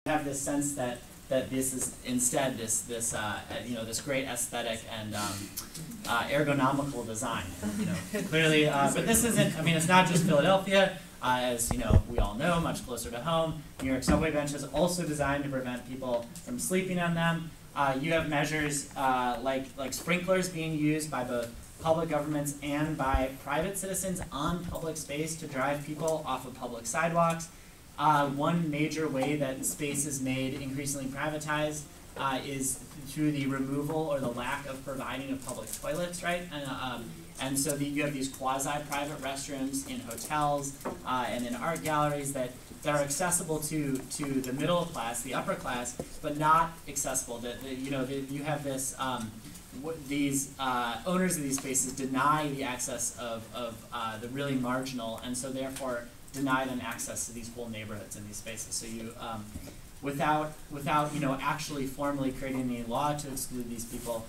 have this sense that this is instead this great aesthetic and ergonomical design. Clearly, but this isn't. I mean, it's not just Philadelphia. As we all know, much closer to home, New York subway benches also designed to prevent people from sleeping on them. You have measures like sprinklers being used by both public governments and by private citizens on public space to drive people off of public sidewalks. One major way that space is made increasingly privatized is through the removal or the lack of providing of public toilets, right? And so you have these quasi-private restrooms in hotels and in art galleries that are accessible to the middle class, the upper class, but not accessible. You have this. These owners of these spaces deny the access of the really marginal, and so therefore deny them access to these whole neighborhoods in these spaces. So you, without actually formally creating any law to exclude these people,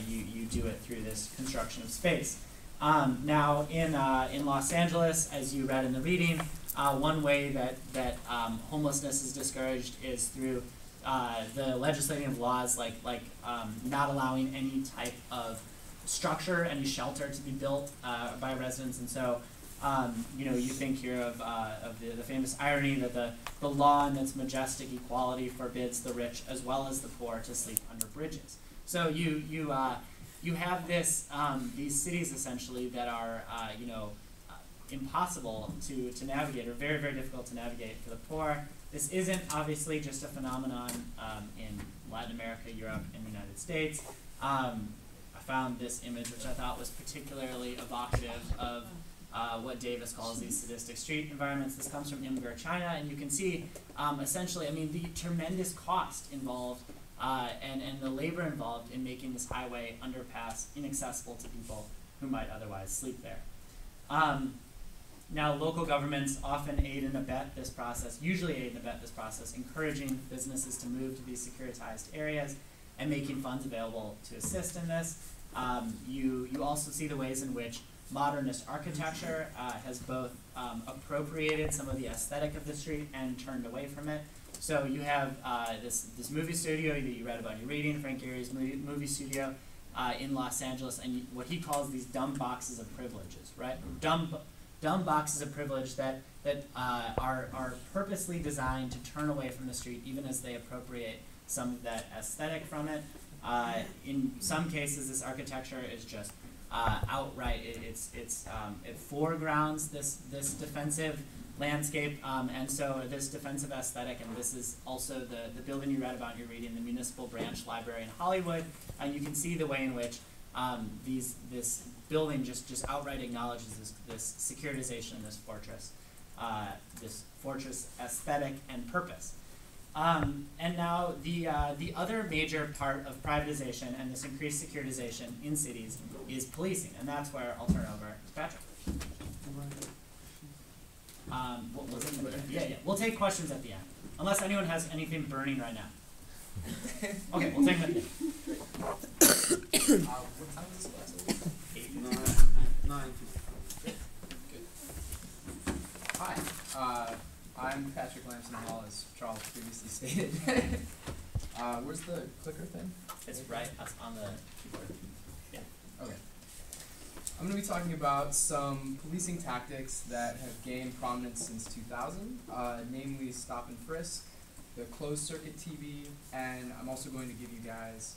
you do it through this construction of space. Now in Los Angeles, as you read in the reading, one way that homelessness is discouraged is through the legislating of laws like not allowing any type of structure, any shelter to be built by residents, and so you think here of the famous irony that the law in its majestic equality forbids the rich as well as the poor to sleep under bridges. So you have these cities essentially that are impossible to navigate, or very, very difficult to navigate for the poor. This isn't obviously just a phenomenon in Latin America, Europe, and the United States. I found this image, which I thought was particularly evocative of what Davis calls these sadistic street environments. This comes from Imgur, China, and you can see essentially, I mean, the tremendous cost involved and the labor involved in making this highway underpass inaccessible to people who might otherwise sleep there. Now, local governments often aid and abet this process, usually aid and abet this process, encouraging businesses to move to these securitized areas and making funds available to assist in this. You also see the ways in which modernist architecture has both appropriated some of the aesthetic of the street and turned away from it. So you have this movie studio that you read about in your reading, Frank Gehry's movie studio in Los Angeles, and what he calls these dumb boxes of privileges, right? Dumb boxes of privilege that are purposely designed to turn away from the street, even as they appropriate some of that aesthetic from it. In some cases, this architecture is just outright. It foregrounds this defensive landscape, and so this defensive aesthetic, and this is also the building you read about in your reading, the Municipal Branch Library in Hollywood, and you can see the way in which this building just outright acknowledges this securitization, this fortress aesthetic and purpose. And now the other major part of privatization and this increased securitization in cities is policing, and that's where I'll turn over to Patrick. We'll take questions at the end, unless anyone has anything burning right now. Okay, we'll take them at the end. What time is this class? 9. Good. Hi, I'm Patrick Lamson-Hall, as Charles previously stated. Where's the clicker thing? It's right on the keyboard. Yeah. Okay. I'm going to be talking about some policing tactics that have gained prominence since 2000, namely stop and frisk, the closed circuit TV, and I'm also going to give you guys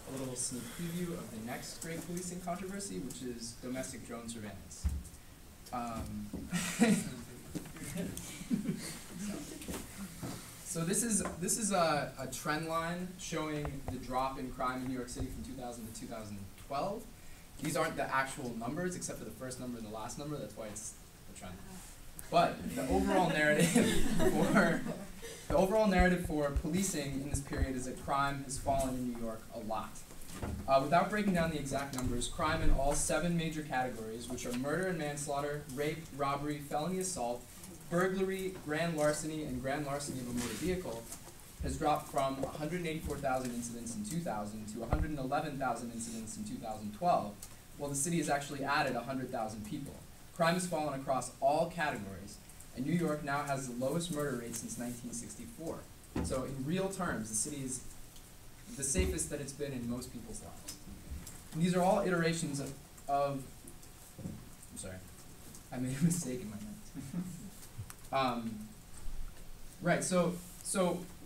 a little sneak preview of the next great policing controversy, which is domestic drone surveillance. So this is a trend line showing the drop in crime in New York City from 2000 to 2012. These aren't the actual numbers, except for the first number and the last number. That's why it's a trend. But the overall narrative for policing in this period is that crime has fallen in New York a lot. Without breaking down the exact numbers, crime in all 7 major categories, which are murder and manslaughter, rape, robbery, felony assault, burglary, grand larceny, and grand larceny of a motor vehicle, has dropped from 184,000 incidents in 2000 to 111,000 incidents in 2012, while the city has actually added 100,000 people. Crime has fallen across all categories, and New York now has the lowest murder rate since 1964. So in real terms, the city is the safest that it's been in most people's lives. And these are all iterations of I'm sorry, I made a mistake in my notes. Right, so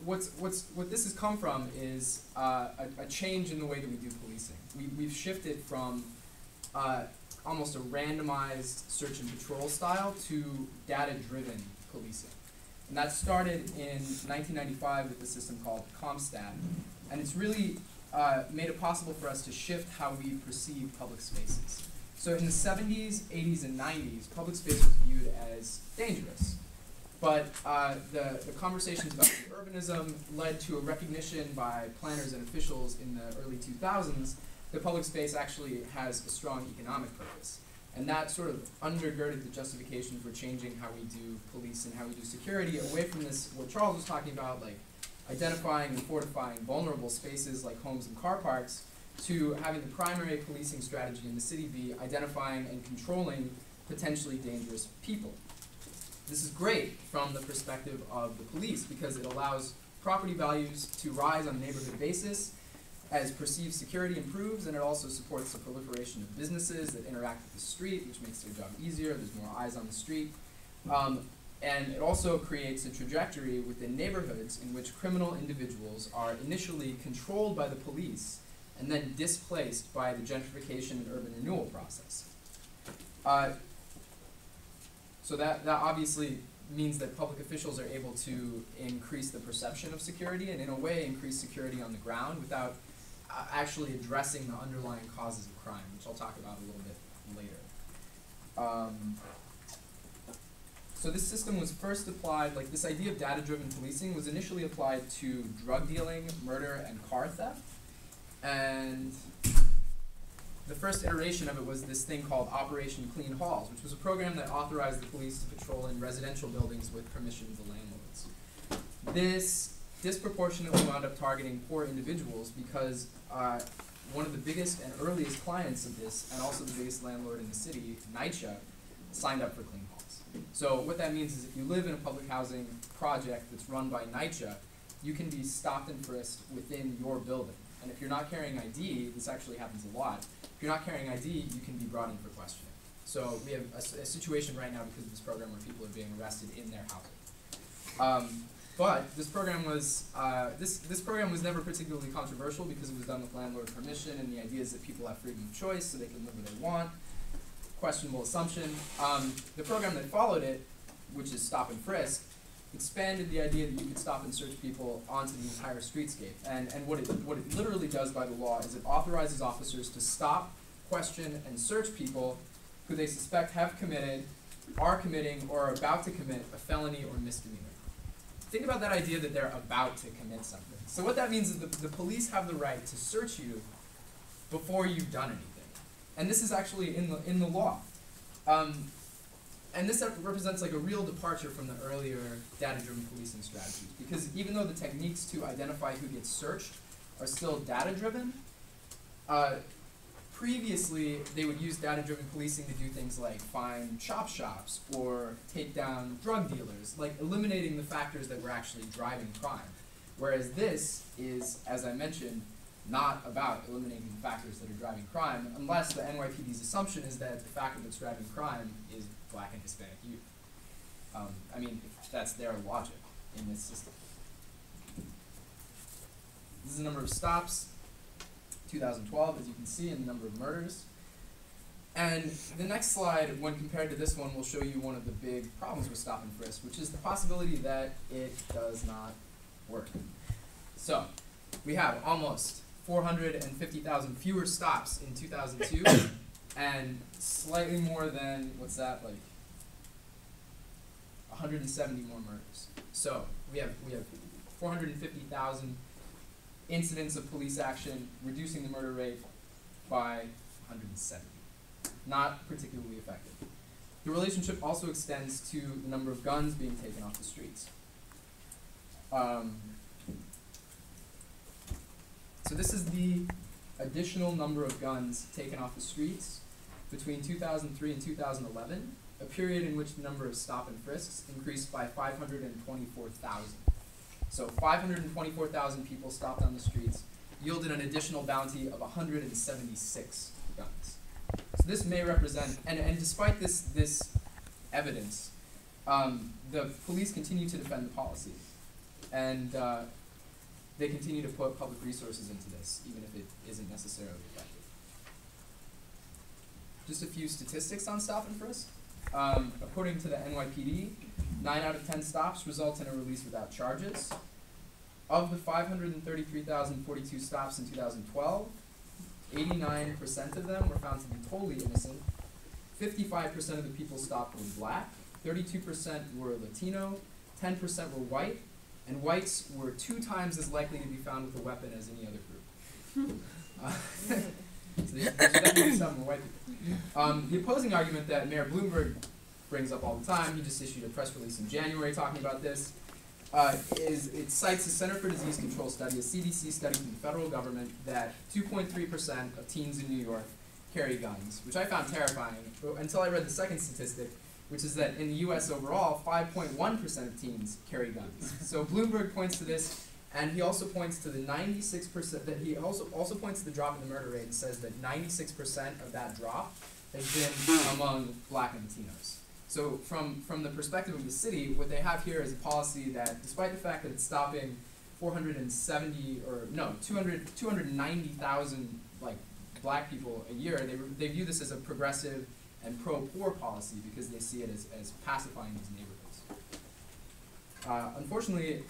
what this has come from is a change in the way that we do policing. We've shifted from almost a randomized search and patrol style to data-driven policing. And that started in 1995 with a system called CompStat. And it's really made it possible for us to shift how we perceive public spaces. So in the 70s, 80s, and 90s, public space was viewed as dangerous. But the conversations about urbanism led to a recognition by planners and officials in the early 2000s that public space actually has a strong economic purpose. And that sort of undergirded the justification for changing how we do police and how we do security away from this, what Charles was talking about, like identifying and fortifying vulnerable spaces like homes and car parks, to having the primary policing strategy in the city be identifying and controlling potentially dangerous people. This is great from the perspective of the police because it allows property values to rise on a neighborhood basis as perceived security improves, and it also supports the proliferation of businesses that interact with the street, which makes their job easier. There's more eyes on the street. And it also creates a trajectory within neighborhoods in which criminal individuals are initially controlled by the police and then displaced by the gentrification and urban renewal process. So that obviously means that public officials are able to increase the perception of security and in a way increase security on the ground without actually addressing the underlying causes of crime, which I'll talk about a little bit later. So this system was first applied, like this idea of data-driven policing was initially applied to drug dealing, murder, and car theft. And the first iteration of it was this thing called Operation Clean Halls, which was a program that authorized the police to patrol in residential buildings with permission of the landlords. This disproportionately wound up targeting poor individuals because one of the biggest and earliest clients of this, and also the biggest landlord in the city, NYCHA, signed up for Clean Halls. So what that means is if you live in a public housing project that's run by NYCHA, you can be stopped and frisked within your building. And if you're not carrying ID, this actually happens a lot, if you're not carrying ID, you can be brought in for questioning. So we have a situation right now because of this program where people are being arrested in their housing. But this program was this program was never particularly controversial because it was done with landlord permission, and the idea is that people have freedom of choice, so they can live where they want. Questionable assumption. The program that followed it, which is Stop and Frisk, expanded the idea that you could stop and search people onto the entire streetscape. And what it literally does by the law is it authorizes officers to stop, question, and search people who they suspect have committed, are committing, or are about to commit a felony or misdemeanor. Think about that idea that they're about to commit something. So what that means is the police have the right to search you before you've done anything. And this is actually in the law. And this represents like a real departure from the earlier data-driven policing strategies. Because even though the techniques to identify who gets searched are still data-driven, previously they would use data-driven policing to do things like find chop shops or take down drug dealers, like eliminating the factors that were actually driving crime. Whereas this is, as I mentioned, not about eliminating the factors that are driving crime, unless the NYPD's assumption is that the factor that's driving crime is Black and Hispanic youth. I mean, that's their logic in this system. This is the number of stops, 2012, as you can see, and the number of murders. And the next slide, when compared to this one, will show you one of the big problems with stop and frisk, which is the possibility that it does not work. So, we have almost 450,000 fewer stops in 2002, and slightly more than, what's that, like 170 more murders. So we have 450,000 incidents of police action, reducing the murder rate by 170. Not particularly effective. The relationship also extends to the number of guns being taken off the streets. So this is the additional number of guns taken off the streets between 2003 and 2011, a period in which the number of stop and frisks increased by 524,000. So 524,000 people stopped on the streets, yielded an additional bounty of 176 guns. So this may represent, and despite this evidence, the police continue to defend the policy, and they continue to put public resources into this, even if it isn't necessarily effective. Just a few statistics on stop and frisk. According to the NYPD, 9 out of 10 stops result in a release without charges. Of the 533,042 stops in 2012, 89% of them were found to be totally innocent. 55% of the people stopped were black, 32% were Latino, 10% were white, and whites were 2 times as likely to be found with a weapon as any other group. So there's definitely some white people. The opposing argument that Mayor Bloomberg brings up all the time, he just issued a press release in January talking about this, is it cites the Center for Disease Control study, a CDC study from the federal government, that 2.3% of teens in New York carry guns, which I found terrifying until I read the second statistic, which is that in the US overall, 5.1% of teens carry guns. So Bloomberg points to this, and he also points to the 96%, that he also points to the drop in the murder rate and says that 96% of that drop has been among black and Latinos. So from the perspective of the city, what they have here is a policy that, despite the fact that it's stopping 290,000 like black people a year, they view this as a progressive and pro-poor policy because they see it as pacifying these neighborhoods. Unfortunately,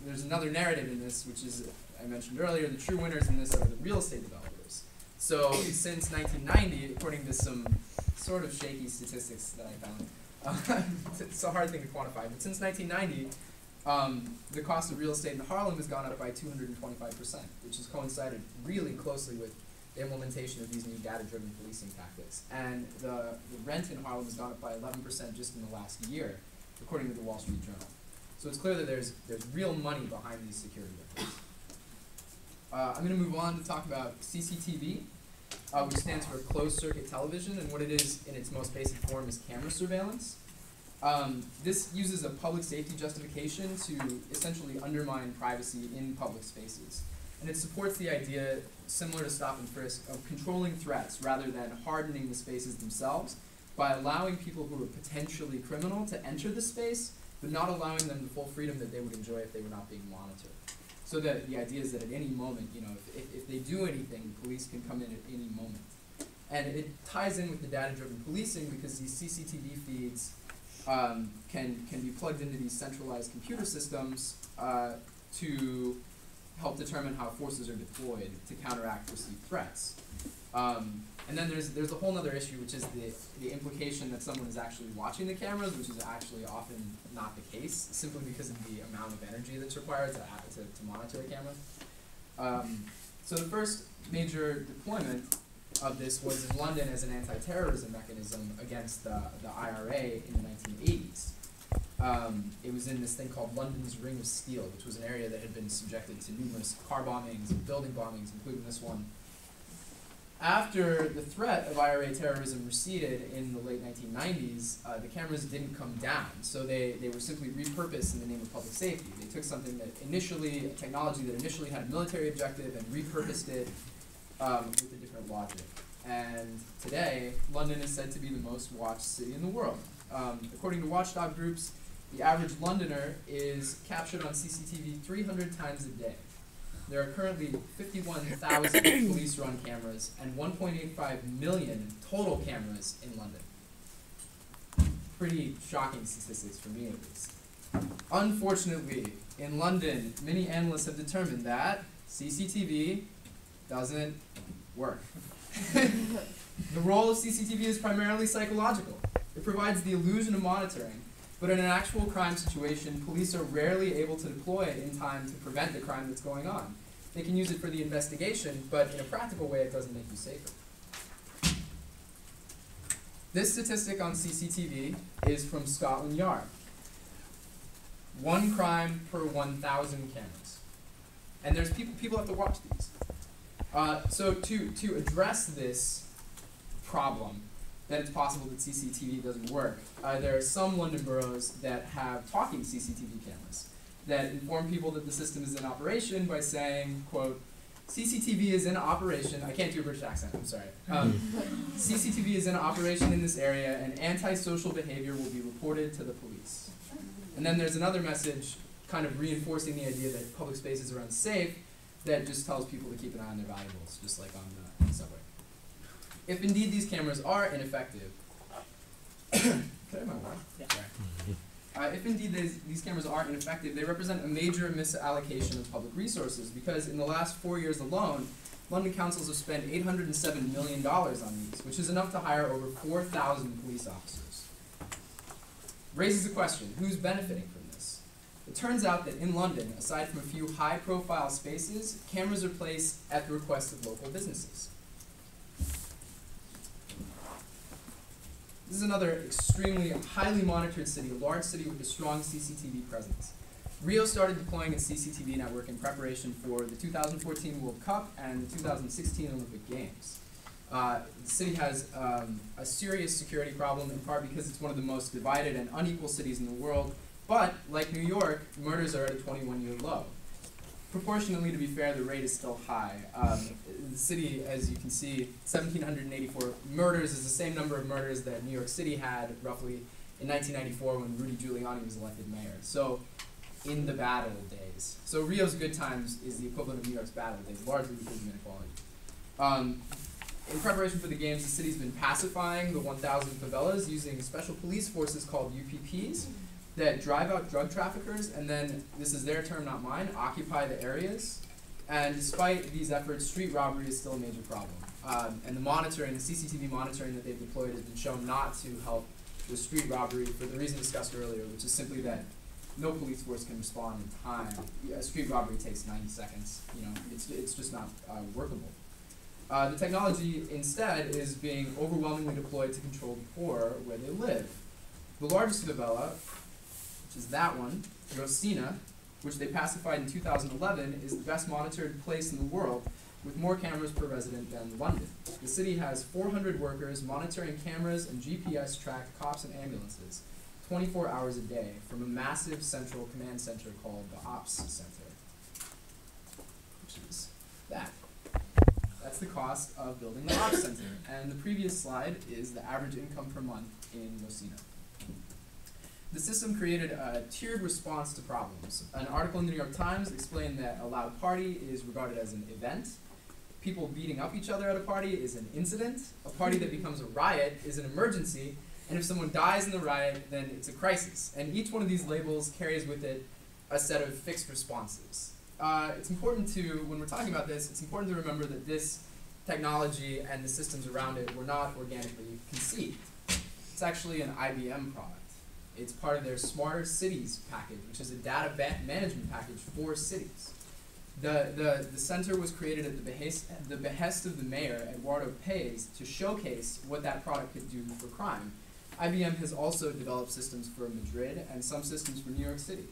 there's another narrative in this, which is, I mentioned earlier, the true winners in this are the real estate developers. So since 1990, according to some sort of shaky statistics that I found, it's a hard thing to quantify, but since 1990, the cost of real estate in Harlem has gone up by 225%, which has coincided really closely with the implementation of these new data-driven policing tactics. And the rent in Harlem has gone up by 11% just in the last year, according to the Wall Street Journal. So it's clear that there's real money behind these security efforts. I'm going to move on to talk about CCTV, which stands for closed-circuit television, and what it is in its most basic form is camera surveillance. This uses a public safety justification to essentially undermine privacy in public spaces. And it supports the idea, similar to stop and frisk, of controlling threats rather than hardening the spaces themselves by allowing people who are potentially criminal to enter the space, but not allowing them the full freedom that they would enjoy if they were not being monitored. So that the idea is that at any moment, if they do anything, police can come in at any moment. And it ties in with the data-driven policing because these CCTV feeds can be plugged into these centralized computer systems to help determine how forces are deployed to counteract perceived threats. And then there's a whole other issue, which is the implication that someone is actually watching the cameras, which is actually often not the case, simply because of the amount of energy that's required to monitor a camera. So the first major deployment of this was in London as an anti-terrorism mechanism against the IRA in the 1980s. It was in this thing called London's Ring of Steel, which was an area that had been subjected to numerous car bombings and building bombings, including this one. After the threat of IRA terrorism receded in the late 1990s, the cameras didn't come down, so they were simply repurposed in the name of public safety. They took something that a technology that initially had a military objective and repurposed it with a different logic. And today, London is said to be the most watched city in the world. According to watchdog groups, the average Londoner is captured on CCTV 300 times a day. There are currently 51,000 police-run cameras and 1.85 million total cameras in London. Pretty shocking statistics for me, at least. Unfortunately, in London, many analysts have determined that CCTV doesn't work. The role of CCTV is primarily psychological. It provides the illusion of monitoring, but in an actual crime situation, police are rarely able to deploy it in time to prevent the crime that's going on. They can use it for the investigation, but in a practical way, it doesn't make you safer. This statistic on CCTV is from Scotland Yard. 1 crime per 1,000 cameras. And there's people have to watch these. So to address this problem, that it's possible that CCTV doesn't work, there are some London boroughs that have talking CCTV cameras. that inform people that the system is in operation by saying, quote, CCTV is in operation. I can't do a British accent, I'm sorry. CCTV is in operation in this area and antisocial behavior will be reported to the police. And then there's another message kind of reinforcing the idea that public spaces are unsafe that just tells people to keep an eye on their valuables, just like on the subway. If indeed these cameras are ineffective, could I have my water? Yeah. If indeed these cameras are ineffective, they represent a major misallocation of public resources because in the last 4 years alone, London councils have spent $807 million on these, which is enough to hire over 4,000 police officers. Raises the question, who's benefiting from this? It turns out that in London, aside from a few high-profile spaces, cameras are placed at the request of local businesses. This is another extremely highly monitored city, a large city with a strong CCTV presence. Rio started deploying its CCTV network in preparation for the 2014 World Cup and the 2016 Olympic Games. The city has a serious security problem, in part because it's one of the most divided and unequal cities in the world, but like New York, murders are at a 21-year low. Proportionately, to be fair, the rate is still high. The city, as you can see, 1,784 murders is the same number of murders that New York City had roughly in 1994 when Rudy Giuliani was elected mayor. So, in the bad old days. So Rio's good times is the equivalent of New York's bad old days, largely because of inequality. In preparation for the games, the city's been pacifying the 1,000 favelas using special police forces called UPPs that drive out drug traffickers and then, this is their term, not mine, occupy the areas. And despite these efforts, street robbery is still a major problem. And the monitoring, the CCTV monitoring that they've deployed has been shown not to help with street robbery for the reason discussed earlier, which is simply that no police force can respond in time. A street robbery takes 90 seconds. You know, it's just not workable. The technology instead is being overwhelmingly deployed to control the poor where they live. The largest favela, which is that one, Rosina, which they pacified in 2011, is the best monitored place in the world with more cameras per resident than London. The city has 400 workers monitoring cameras and GPS-tracked cops and ambulances 24 hours a day from a massive central command center called the Ops Center, which is that. That's the cost of building the Ops Center. And the previous slide is the average income per month in Rosina. The system created a tiered response to problems. An article in the New York Times explained that a loud party is regarded as an event. People beating up each other at a party is an incident. A party that becomes a riot is an emergency. And if someone dies in the riot, then it's a crisis. And each one of these labels carries with it a set of fixed responses. It's important to, when we're talking about this, it's important to remember that this technology and the systems around it were not organically conceived. It's actually an IBM product. It's part of their Smarter Cities package, which is a data management package for cities. The center was created at the behest of the mayor, Eduardo Paez, to showcase what that product could do for crime. IBM has also developed systems for Madrid and some systems for New York City.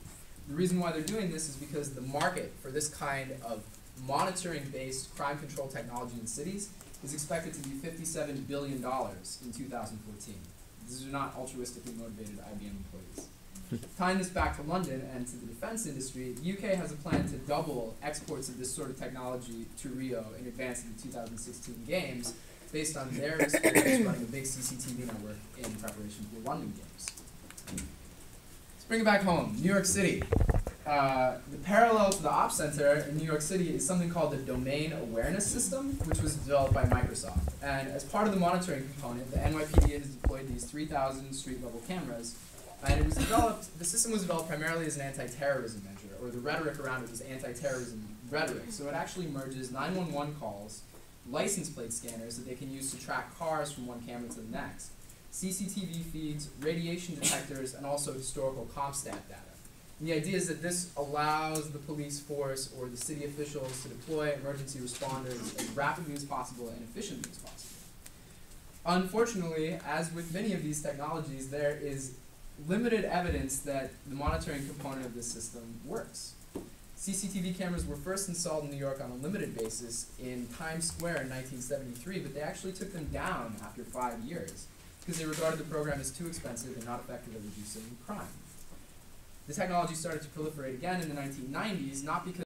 The reason why they're doing this is because the market for this kind of monitoring-based crime control technology in cities is expected to be $57 billion in 2014. These are not altruistically motivated IBM employees. Tying this back to London and to the defense industry, the UK has a plan to double exports of this sort of technology to Rio in advance of the 2016 Games, based on their experience running a big CCTV network in preparation for the London Games. Let's bring it back home, New York City. The parallel to the Ops Center in New York City is something called the Domain Awareness System, which was developed by Microsoft. And as part of the monitoring component, the NYPD has deployed these 3,000 street-level cameras. And it was developed, the system was developed primarily as an anti-terrorism measure, or the rhetoric around it was anti-terrorism rhetoric. So it actually merges 911 calls, license plate scanners that they can use to track cars from one camera to the next, CCTV feeds, radiation detectors, and also historical CompStat data. And the idea is that this allows the police force or the city officials to deploy emergency responders as rapidly as possible and efficiently as possible. Unfortunately, as with many of these technologies, there is limited evidence that the monitoring component of this system works. CCTV cameras were first installed in New York on a limited basis in Times Square in 1973, but they actually took them down after 5 years because they regarded the program as too expensive and not effective at reducing crime. The technology started to proliferate again in the 1990s, not because